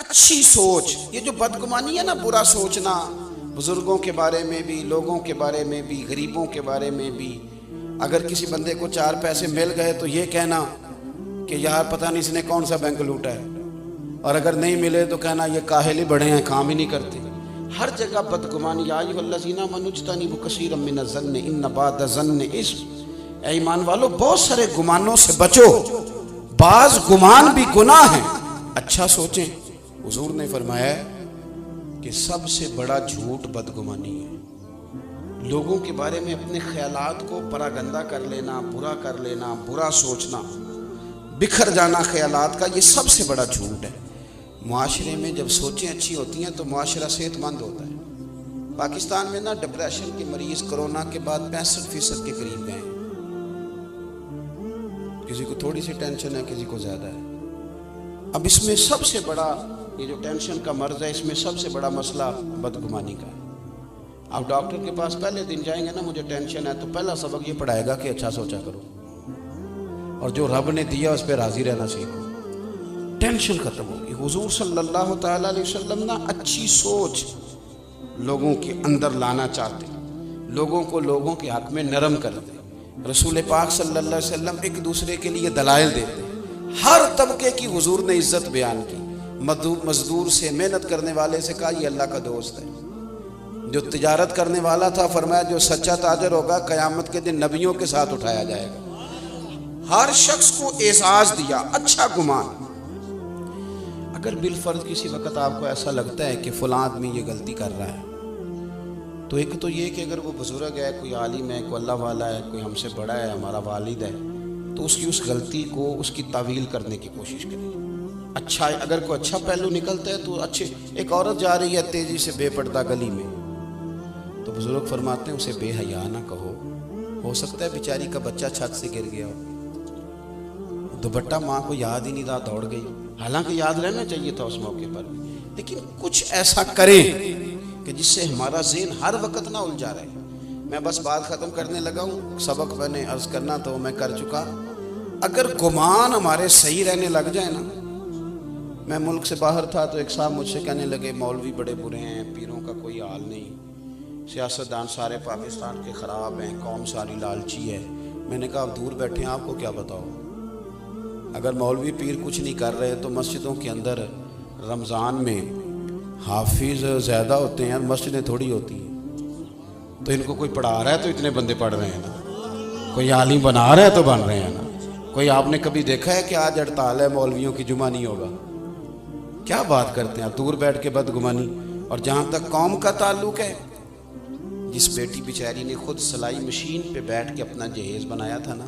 اچھی سوچ، یہ جو بدگمانی ہے نا، برا سوچنا بزرگوں کے بارے میں بھی، لوگوں کے بارے میں بھی، غریبوں کے بارے میں بھی. اگر کسی بندے کو 4 پیسے مل گئے تو یہ کہنا کہ یار پتہ نہیں اس نے کون سا بینک لوٹا ہے، اور اگر نہیں ملے تو کہنا یہ کاہل ہی بڑے ہیں، کام ہی نہیں کرتے. ہر جگہ بدگمانی. یا ایھا الذین آمنوا اجتنبوا کثیرا من الظن ان بعض الظن اثم. اے ایمان والو، بہت سارے گمانوں سے بچو، بعض گمان بھی گناہ ہیں، اچھا سوچیں. حضور نے فرمایا کہ سب سے بڑا جھوٹ بدگمانی ہے. لوگوں کے بارے میں اپنے خیالات کو پراگندہ کر لینا، برا کر لینا، برا سوچنا، بکھر جانا خیالات کا، یہ سب سے بڑا جھوٹ ہے. معاشرے میں جب سوچیں اچھی ہوتی ہیں تو معاشرہ صحت مند ہوتا ہے. پاکستان میں نا ڈپریشن کے مریض کرونا کے بعد 65% کے قریب گئے ہیں. کسی کو تھوڑی سی ٹینشن ہے، کسی کو زیادہ ہے. اب اس میں سب سے بڑا، یہ جو ٹینشن کا مرض ہے، اس میں سب سے بڑا مسئلہ بدگمانی کا ہے. آپ ڈاکٹر کے پاس پہلے دن جائیں گے نا، مجھے ٹینشن ہے، تو پہلا سبق یہ پڑھائے گا کہ اچھا سوچا کرو، اور جو رب نے دیا اس پہ راضی رہنا سیکھو. ٹینشن ختم ہوگی. حضور صلی اللہ تعالیٰ علیہ وسلم نا اچھی سوچ لوگوں کے اندر لانا چاہتے، لوگوں کو لوگوں کے حق میں نرم کرتے. رسول پاک صلی اللہ علیہ وسلم ایک دوسرے کے لیے دلائل دیتے. ہر طبقے کی حضور نے عزت بیان کی. مزدور سے، محنت کرنے والے سے کہا یہ اللہ کا دوست ہے. جو تجارت کرنے والا تھا فرمایا جو سچا تاجر ہوگا قیامت کے دن نبیوں کے ساتھ اٹھایا جائے گا. ہر شخص کو اعزاز دیا، اچھا گمان. اگر بالفرض کسی وقت آپ کو ایسا لگتا ہے کہ فلاں آدمی یہ غلطی کر رہا ہے، تو ایک تو یہ کہ اگر وہ بزرگ ہے، کوئی عالم ہے، کوئی اللہ والا ہے، کوئی ہم سے بڑا ہے، ہمارا والد ہے، تو اس کی اس غلطی کو، اس کی تعویل کرنے کی کوشش کریں. اچھا، اگر کوئی اچھا پہلو نکلتا ہے تو اچھے. ایک عورت جا رہی ہے تیزی سے بے پردہ گلی میں، تو بزرگ فرماتے ہیں اسے بے حیا نہ کہو، ہو سکتا ہے بیچاری کا بچہ چھت سے گر گیا ہو، دوپٹہ ماں کو یاد ہی نہیں رہا، دوڑ گئی. حالانکہ یاد رہنا چاہیے تھا اس موقع پر، لیکن کچھ ایسا کریں کہ جس سے ہمارا ذہن ہر وقت نہ الجھا رہے. میں بس بات ختم کرنے لگا ہوں. سبق میں نے عرض کرنا تو میں کر چکا. اگر گمان ہمارے صحیح رہنے لگ جائے نا. میں ملک سے باہر تھا تو ایک صاحب مجھ سے کہنے لگے مولوی بڑے برے ہیں، پیروں کا کوئی حال نہیں، سیاستدان سارے پاکستان کے خراب ہیں، قوم ساری لالچی ہے. میں نے کہا آپ دور بیٹھے ہیں، آپ کو کیا بتاؤ. اگر مولوی پیر کچھ نہیں کر رہے تو مسجدوں کے اندر رمضان میں حافظ زیادہ ہوتے ہیں، مسجدیں تھوڑی ہوتی ہیں. تو ان کو کوئی پڑھا رہا ہے تو اتنے بندے پڑھ رہے ہیں نا، کوئی عالم بنا رہا ہے تو بن رہے ہیں نا. کوئی آپ نے کبھی دیکھا ہے کہ آج ہڑتال ہے مولویوں کی، جمعہ نہیں ہوگا؟ کیا بات کرتے ہیں آپ، دور بیٹھ کے بدگمانی. اور جہاں تک قوم کا تعلق ہے، جس بیٹی بیچاری نے خود سلائی مشین پہ بیٹھ کے اپنا جہیز بنایا تھا نا،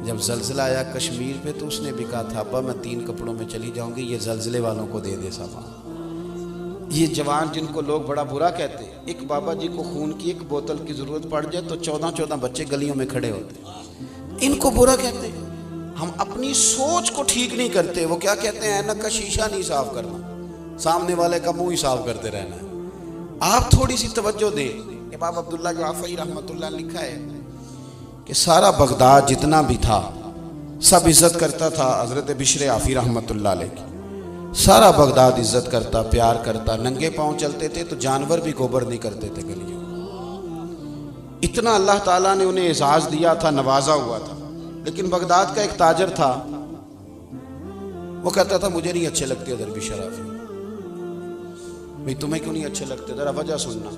جب زلزلہ آیا کشمیر پہ تو اس نے بھی کہا تھا ابا میں 3 کپڑوں میں چلی جاؤں گی، یہ زلزلے والوں کو دے دے سامان. یہ جوان جن کو لوگ بڑا برا کہتے ہیں، ایک بابا جی کو خون کی 1 بوتل کی ضرورت پڑ جائے تو 14 بچے گلیوں میں کھڑے ہوتے ہیں. ان کو برا کہتے ہیں. ہم اپنی سوچ کو ٹھیک نہیں کرتے. وہ کیا کہتے ہیں، اینک کا شیشہ نہیں صاف کرنا، سامنے والے کا منہ ہی صاف کرتے رہنا ہے. آپ تھوڑی سی توجہ دیں. امام عبداللہ جعفری رحمۃ اللہ نے لکھا ہے کہ سارا بغداد جتنا بھی تھا سب عزت کرتا تھا حضرت بشر عافی رحمۃ اللہ علیہ کی. سارا بغداد عزت کرتا، پیار کرتا. ننگے پاؤں چلتے تھے تو جانور بھی گوبر نہیں کرتے تھے گلیوں. اتنا اللہ تعالیٰ نے انہیں اعزاز دیا تھا، نوازا ہوا تھا. لیکن بغداد کا ایک تاجر تھا، وہ کہتا تھا مجھے نہیں اچھے لگتے ادھر بشر عافی. بھئی تمہیں کیوں نہیں اچھے لگتے، ذرا وجہ سننا.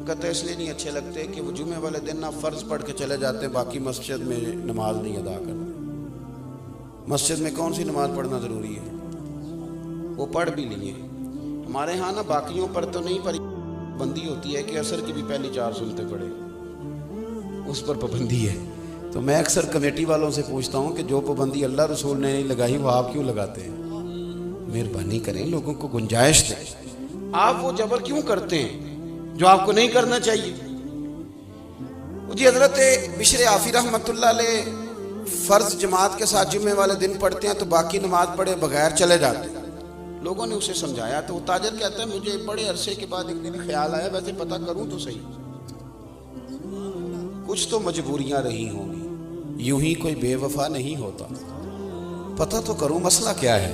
کہتے اس لیے نہیں اچھے لگتے کہ وہ جمعے والے دن نہ فرض پڑھ کے چلے جاتے، باقی مسجد میں نماز نہیں ادا کرتے. مسجد میں کون سی نماز پڑھنا ضروری ہے، وہ پڑھ بھی لیے. ہمارے ہاں نا باقیوں پر تو نہیں، پر پابندی ہوتی ہے کہ عصر کی بھی پہلی 4 سنتیں پڑھے، اس پر پابندی ہے. تو میں اکثر کمیٹی والوں سے پوچھتا ہوں کہ جو پابندی اللہ رسول نے نہیں لگائی وہ آپ کیوں لگاتے ہیں؟ مہربانی کریں، لوگوں کو گنجائش دیں. آپ وہ جبر کیوں کرتے ہیں جو آپ کو نہیں کرنا چاہیے؟ جی حضرت بشر عافی رحمۃ اللہ علیہ فرض جماعت کے ساتھ جمعے والے دن پڑھتے ہیں تو باقی نماز پڑھے بغیر چلے جاتے ہیں. لوگوں نے اسے سمجھایا تو وہ تاجر کہتا ہے مجھے بڑے عرصے کے بعد ایک دن خیال آیا ویسے پتہ کروں تو صحیح، کچھ تو مجبوریاں رہی ہوں گی، یوں ہی کوئی بے وفا نہیں ہوتا، پتہ تو کروں مسئلہ کیا ہے.